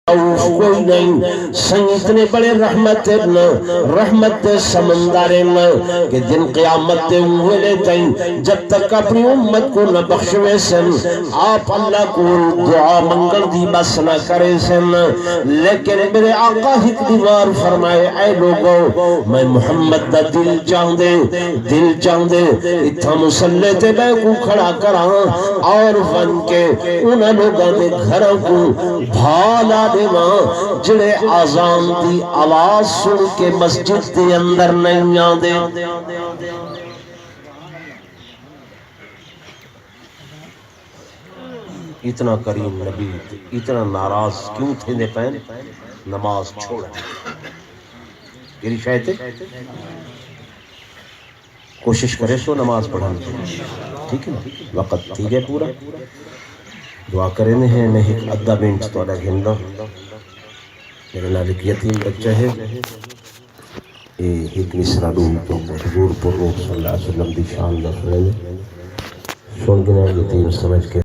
کوئی نہیں سنگ اتنے بڑے رحمت سمندر کہ جن قیامت ہوئے لیتے ہیں جب تک اپنی امت کو نہ بخشوے سن آپ اللہ کو دعا منگل دی بس نہ کرے سن لیکن میرے آقا ایک دیوار فرمائے اے لوگوں میں محمد دا دل چاہن دے اتھا مسلح تے بے کو کھڑا کراں اور ون کے انہاں لوگاں دے گھروں کو بھالا دیواں جڑے آزان دی آواز سن کے مسجد دے اندر نہیں آدے اتنا کریم نبی اتنا ناراض کیوں تھے نے پہن نماز چھوڑا یہ شاید کوشش کرے سو نماز پڑھانے ٹھیک ہے نا وقت ٹھیک ہے پورا دعا کرنے ہیں میں ایک ادھا منٹ تو الگ ہندہ میرے نالک یتیم بچہ ہے ایک مصرہ روم تو حضور پر روح صلی اللہ علیہ وسلم دی شان دا سنے سن گنا یتیم سمجھ کے